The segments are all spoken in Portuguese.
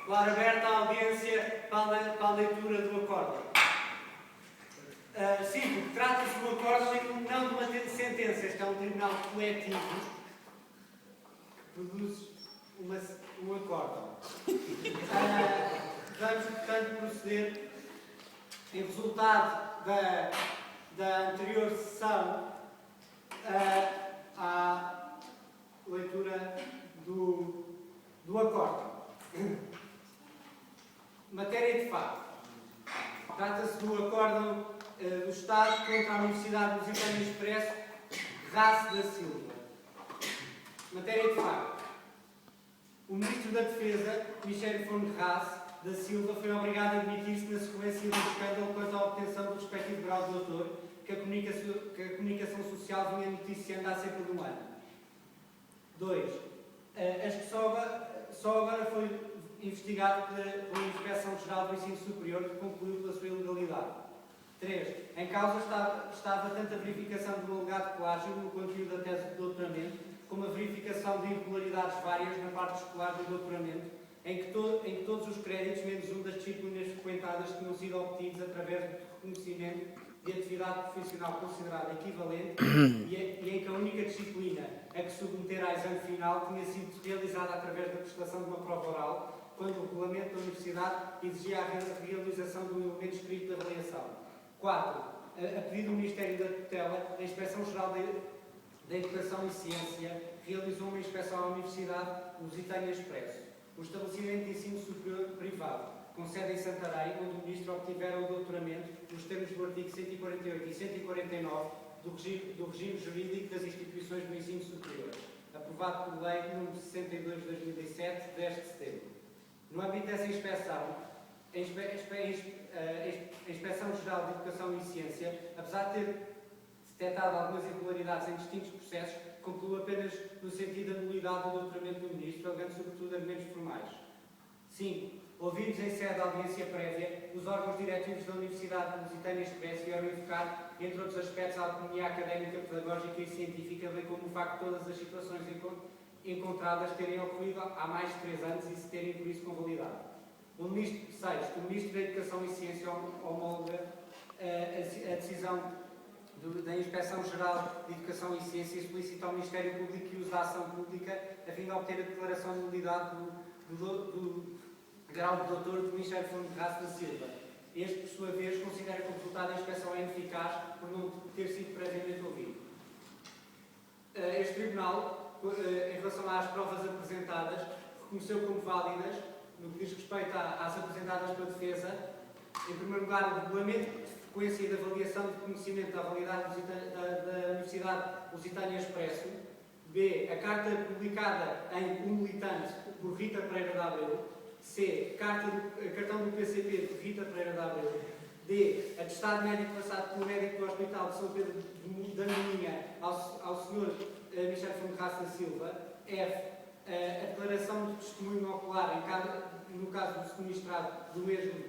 Declaro aberta a audiência para a leitura do acórdão. 5. Trata-se de um acórdão e não de uma sentença. Este é um tribunal coletivo que produz um acórdão. Vamos, portanto, proceder em resultado da anterior sessão à leitura do acórdão. Matéria de facto. Trata-se do acórdão do Estado contra a Universidade Lusitana Expresso, Race da Silva. Matéria de facto. O Ministro da Defesa, Michel Fon Race da Silva, foi obrigado a admitir-se na sequência do escândalo quanto à obtenção do respectivo grau de doutor que a comunicação social vinha noticiando há cerca de um ano. 2. Só agora foi investigado pela Inspeção-Geral do Ensino Superior, que concluiu pela sua ilegalidade. 3. Em causa estava tanto a verificação do alegado plágio no conteúdo da tese de doutoramento, como a verificação de irregularidades várias na parte escolar do doutoramento, em que todos os créditos, menos um das disciplinas frequentadas, tinham sido obtidos através do reconhecimento de atividade profissional considerada equivalente e em que a única disciplina a que submeter a exame final tinha sido realizada através da prestação de uma prova oral, quando o regulamento da Universidade exigia a realização de um elemento escrito de avaliação. 4. A pedido do Ministério da Tutela, a Inspeção-Geral da Educação e Ciência realizou uma inspeção à Universidade Lusitana Expresso, um estabelecimento de ensino superior privado, com sede em Santarém, onde o Ministro obtivera o doutoramento nos termos do artigo 148 e 149 do regime jurídico das instituições do ensino superior, aprovado por Lei nº 62 de 2007, 10 de setembro. No âmbito dessa inspeção, a Inspeção-Geral de Educação e Ciência, apesar de ter detectado algumas irregularidades em distintos processos, concluiu apenas no sentido da nulidade do doutoramento do Ministro, alegando sobretudo argumentos formais. 5. Ouvidos em sede de audiência prévia, os órgãos diretivos da Universidade Lusitana Expresso vieram invocar, entre outros aspectos, a autonomia académica, pedagógica e científica, bem como o facto de todas as situações encontradas terem ocorrido há mais de 3 anos e se terem, por isso, convalidado. 6. O Ministro da Educação e Ciência homologa a decisão da Inspeção-Geral de Educação e Ciência e solicita ao Ministério Público que use a ação pública a fim de obter a declaração de nulidade do grau de doutor de Michel Fon Race da Silva. Este, por sua vez, considera que o resultado da inspeção é ineficaz por não ter sido previamente ouvido. Este Tribunal, em relação às provas apresentadas, reconheceu como válidas, no que diz respeito às apresentadas pela defesa, em primeiro lugar, o regulamento de frequência e de avaliação de conhecimento da validade da Universidade Lusitana Expresso. B. A carta publicada em Um Militante por Rita Pereira de Abreu. C. Cartão do PCP de Rita Pereira de Abreu. D. Atestado médico passado pelo médico do Hospital de São Pedro da Maninha ao Sr. Michel Fon Race da Silva. F. A declaração de testemunho ocular no caso do subministrado do mesmo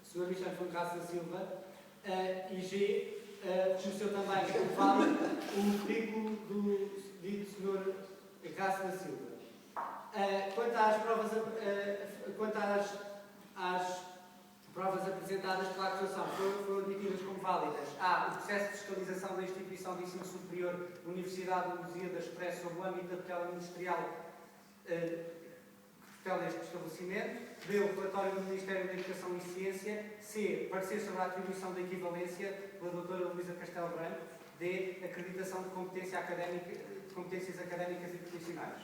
Sr. Michel Fon Race da Silva. E G. Reconheceu também como válido o currículo do dito Sr. Race da Silva. Quanto às provas apresentadas pela acusação, foram admitidas como válidas: A. O processo de fiscalização da instituição de ensino superior Universidade Lusitana Expresso sob o âmbito da tutela ministerial que tutela este estabelecimento. B. O relatório do Ministério da Educação e Ciência. C. Parecer sobre a atribuição da equivalência pela doutora Luísa Castelo Branco. D. Acreditação de competências académicas e profissionais.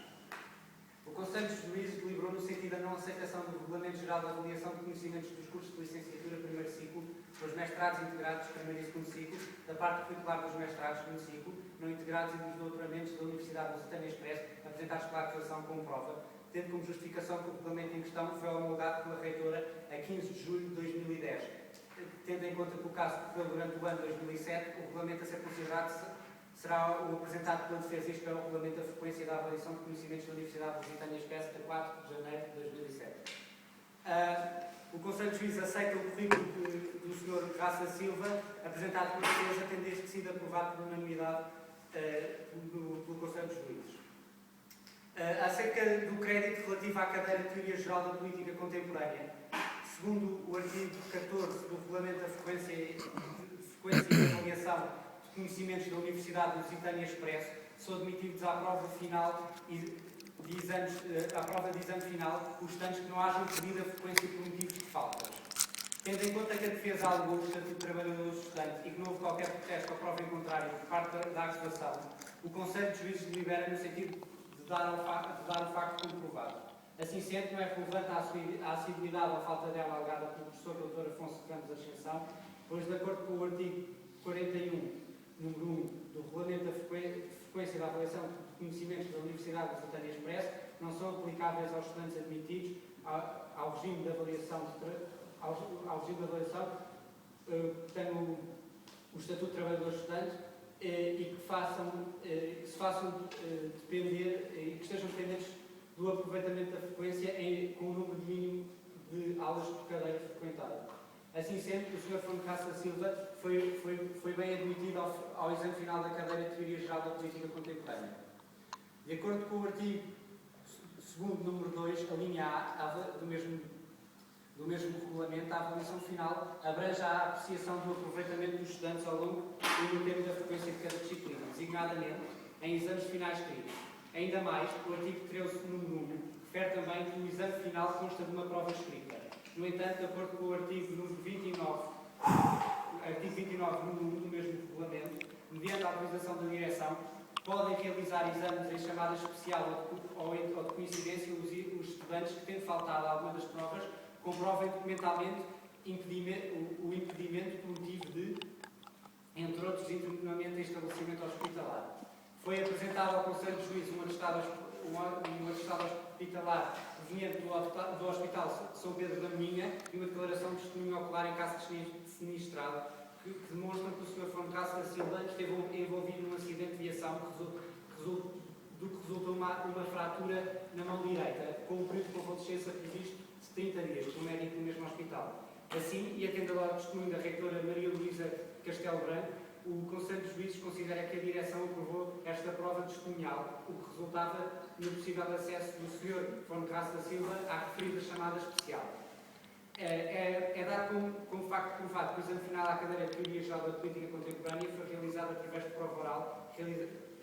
O Conselho de Juízes deliberou no sentido da não aceitação do Regulamento Geral de Avaliação de Conhecimentos dos cursos de licenciatura primeiro ciclo, dos mestrados integrados primeiro e segundo ciclo, da parte curricular dos mestrados segundo ciclo, não integrados e dos doutoramentos da Universidade Lusitana Expresso, apresentados pela acusação como prova, tendo como justificação que o regulamento em questão foi homologado pela reitora a 15 de julho de 2010. Tendo em conta que o caso ocorreu durante o ano de 2007, o regulamento a ser considerado será o apresentado pela defesa, isto é, o regulamento da frequência da avaliação de conhecimentos da Universidade Lusitana Expresso, a 4 de janeiro de 2007. O Conselho de Juízes aceita o currículo do Sr. Race da Silva, apresentado pela defesa, tendo este sido aprovado por unanimidade pelo Conselho de Juízes. Acerca do crédito relativo à cadeira de Teoria Geral da Política Contemporânea, segundo o artigo 14 do Regulamento da Frequência e Avaliação de Conhecimentos da Universidade Lusitânia Expresso, são admitidos à prova final à prova de exame final os estudantes que não hajam pedido a frequência por motivos de faltas. Tendo em conta que a defesa alegou o Estatuto de Trabalhador Estudante e que não houve qualquer protesto ou prova em contrário por parte da acusação, o Conselho de Juízes delibera no sentido de dar o facto comprovado. Assim sendo, não é relevante a assiduidade ou falta dela alegada pelo professor Dr. Afonso Ramos Ascensão, pois, de acordo com o artigo 41, número 1 do Regulamento da Frequência da Avaliação de Conhecimentos da Universidade Lusitânia Expresso, não são aplicáveis aos estudantes admitidos ao regime de avaliação que tem o Estatuto de Trabalhador Estudante e que se façam depender e que estejam dependentes do aproveitamento da frequência com um número mínimo de aulas por cadeira frequentada. Assim sendo, o Sr. Foncaça Silva foi bem admitido ao exame final da cadeira de Teoria Geral da Política Contemporânea. De acordo com o artigo 2º, número 2, a linha A do mesmo regulamento, a avaliação final abrange a apreciação do aproveitamento dos estudantes ao longo e no tempo da frequência de cada disciplina, designadamente em exames finais críticos. Ainda mais, o artigo 13, número 1, refere também que o exame final consta de uma prova escrita. No entanto, de acordo com o artigo número 29, número 1 do mesmo regulamento, mediante a autorização da direção, podem realizar exames em chamada especial ou de coincidência os estudantes que, tendo faltado a alguma das provas, comprovem documentalmente o impedimento por motivo de, entre outros, internamento em estabelecimento hospitalar. Foi apresentado ao Conselho de Juízes um atestado hospitalar proveniente do Hospital São Pedro da Moinha e uma declaração de testemunho ocular em caso de sinistrado, que demonstram que o Sr. Foncaça da Silva esteve envolvido num acidente de viação do que resultou uma fratura na mão direita, com um período de convalescença previsto de 30 dias, por um médico do mesmo hospital. Assim, e atendendo ao testemunho da reitora Maria Luísa Castelo Branco, o Conselho de Juízes considera que a direção aprovou esta prova testemunhal, o que resultava no possível acesso do Sr. Foncaça da Silva à referida chamada especial. É dado como facto provado que o exame final à cadeira de Teoria Geral da Política Contemporânea foi realizado através de prova oral,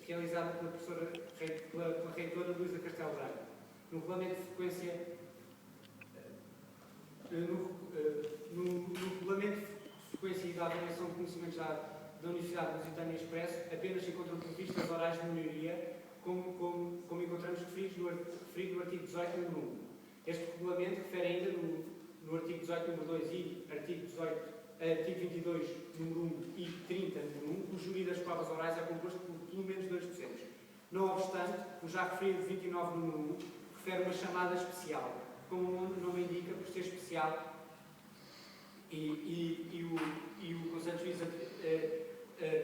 realizada pela reitora Luísa Castelo Branco. No regulamento de frequência e da avaliação de conhecimentos da Universidade Lusitânia Expresso, apenas se encontram previstas horais de melhoria, como encontramos referido no artigo 18, número 1. Este regulamento refere ainda no artigo 18, número 2 e artigo 22, número 1 e 30, número 1, o júri das provas orais é composto por pelo menos 2 docentes. Não obstante, o já referido 29, número 1, refere uma chamada especial, como o nome indica, por ser especial, e o Conselho de Juízes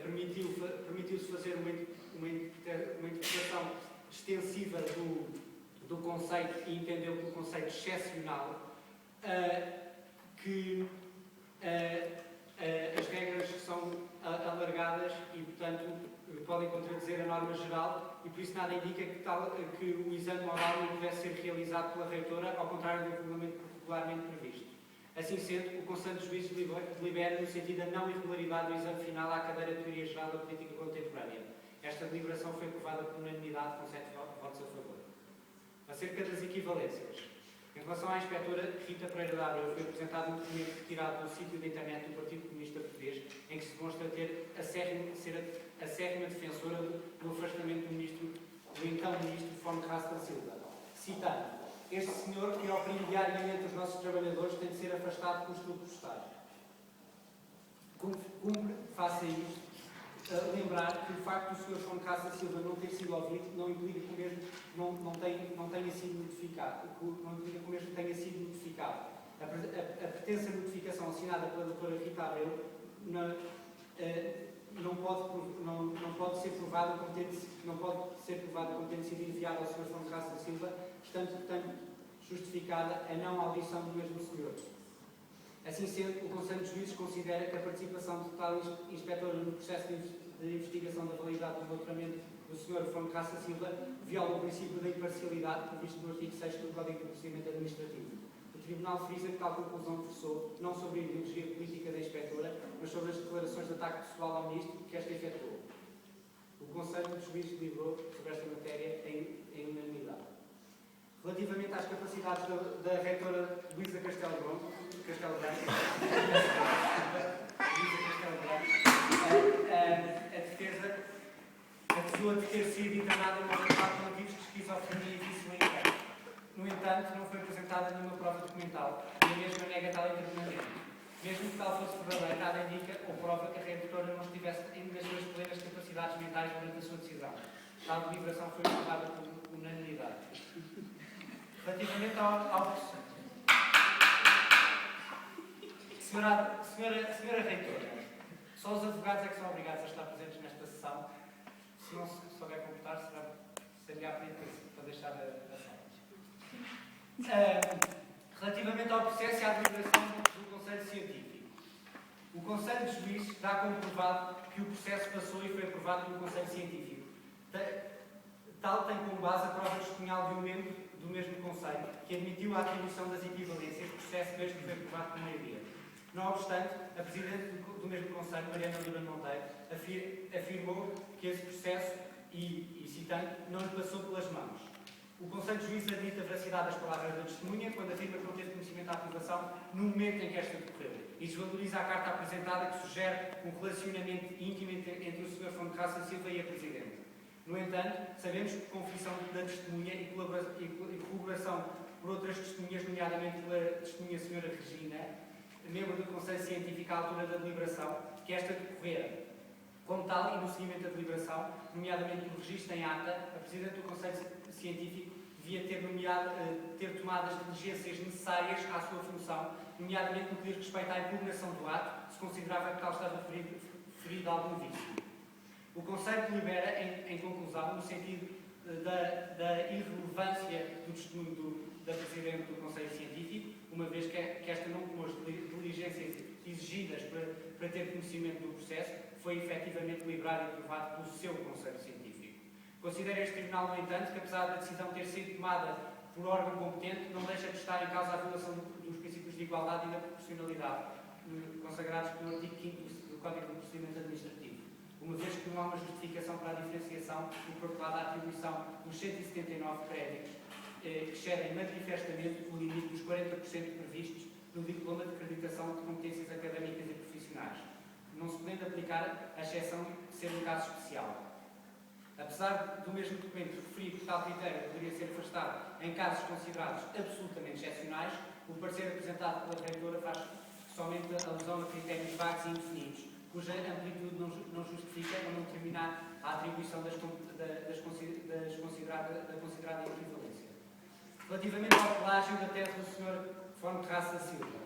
permitiu-se fazer uma interpretação extensiva do conceito e entendeu que o conceito excepcional, que as regras são alargadas e, portanto, podem contradizer a norma geral e, por isso, nada indica que o exame oral não pudesse ser realizado pela reitora, ao contrário do regulamento popularmente previsto. Assim sendo, o Conselho de Juízes delibera no sentido da não irregularidade do exame final à cadeira de Teoria Geral da Política Contemporânea. Esta deliberação foi aprovada por unanimidade com 7 votos a favor. Acerca das equivalências. Em relação à inspetora Rita Pereira da Abreu, foi apresentado um documento retirado do sítio da internet do Partido Comunista Português, em que se demonstra ser acérrima defensora do afastamento do então Ministro Foncaça da Silva. Citando: este senhor que oprime diariamente os nossos trabalhadores tem de ser afastado por estudo do Estado. Cumpre, faça isto, lembrar que o facto do Sr. Foncaça Silva não ter sido ouvido não implica que o mesmo não tenha sido notificado. Não implica que o mesmo tenha sido notificado. A pretensa notificação assinada pela doutora Rita Abreu não pode ser provada como tendo sido enviada ao Sr. Foncaça Silva, estando, portanto, justificada a não audição do mesmo senhor. Assim sendo, o Conselho de Juízes considera que a participação de tal inspetora no processo de investigação da validade do doutoramento o Sr. Fonte Raça Silva viola o princípio da imparcialidade previsto no artigo 6º do Código de Procedimento Administrativo. O Tribunal frisa que tal conclusão versou não sobre a ideologia política da inspetora, mas sobre as declarações de ataque pessoal ao Ministro que esta efetuou. O Conselho de Juízes deliberou sobre esta matéria em unanimidade. Relativamente às capacidades da reitora Luísa Castelo Branco, a defesa acusou de ter sido internada em uma unidade de motivos de esquizofrenia e vício em inquérito. No entanto, não foi apresentada nenhuma prova documental e a mesma nega tal internamento. Mesmo que tal fosse verdadeira, nada indica ou prova que a reitora não estivesse nas suas plenas capacidades mentais durante a sua decisão. Tal deliberação foi aprovada por unanimidade. Relativamente ao Senhora Reitora, só os advogados é que são obrigados a estar presentes nesta sessão. Se não se souber comportar, seria a pedir para deixar a sala. Relativamente ao processo e à deliberação do Conselho Científico. O Conselho de Juízes dá como provado que o processo passou e foi aprovado pelo Conselho Científico. Tal tem como base a prova testemunhal de um membro do mesmo Conselho, que admitiu a atribuição das equivalências, processo mesmo que foi aprovado por maioria. Não obstante, a Presidente do mesmo Conselho, Mariana Lima Monteiro, afirmou que esse processo, e citando, não lhe passou pelas mãos. O Conselho de Juízes admite a veracidade das palavras da testemunha quando afirma que não teve conhecimento da acusação no momento em que esta decorreu e desvaloriza a carta apresentada que sugere um relacionamento íntimo entre o Sr. Fonte Raça Silva e a Presidente. No entanto, sabemos que confissão da testemunha e corroboração por outras testemunhas, nomeadamente pela testemunha Sra. Regina, membro do Conselho Científico à altura da deliberação, que esta decorrera. Como tal, e no seguimento da deliberação, nomeadamente no registro em ata, a Presidente do Conselho Científico devia ter tomado as diligências necessárias à sua função, nomeadamente no que diz respeito à impugnação do ato, se considerava que tal estava ferido algum vício. O Conselho delibera, em conclusão, no sentido da irrelevância do testemunho da Presidente do Conselho Científico, uma vez que esta não tomou as diligências exigidas para ter conhecimento do processo, foi efetivamente deliberado e aprovado pelo seu Conselho Científico. Considera este Tribunal, no entanto, que apesar da decisão ter sido tomada por órgão competente, não deixa de estar em causa a violação dos princípios de igualdade e da proporcionalidade, consagrados pelo artigo 5º do Código de Procedimento Administrativo, uma vez que não há uma justificação para a diferenciação e, por outro lado, a atribuição dos 179 créditos que excedem manifestamente o limite dos 40% previstos no diploma de acreditação de competências académicas e profissionais, não se podendo aplicar a exceção de ser um caso especial. Apesar do mesmo documento referir que tal critério poderia ser afastado em casos considerados absolutamente excepcionais, o parecer apresentado pela reitora faz somente alusão a critérios vagos e indefinidos, cuja amplitude não justifica ou não determina a atribuição da considerada equivalência. Relativamente ao plágio da tese do Sr. Fonte Raça Silva,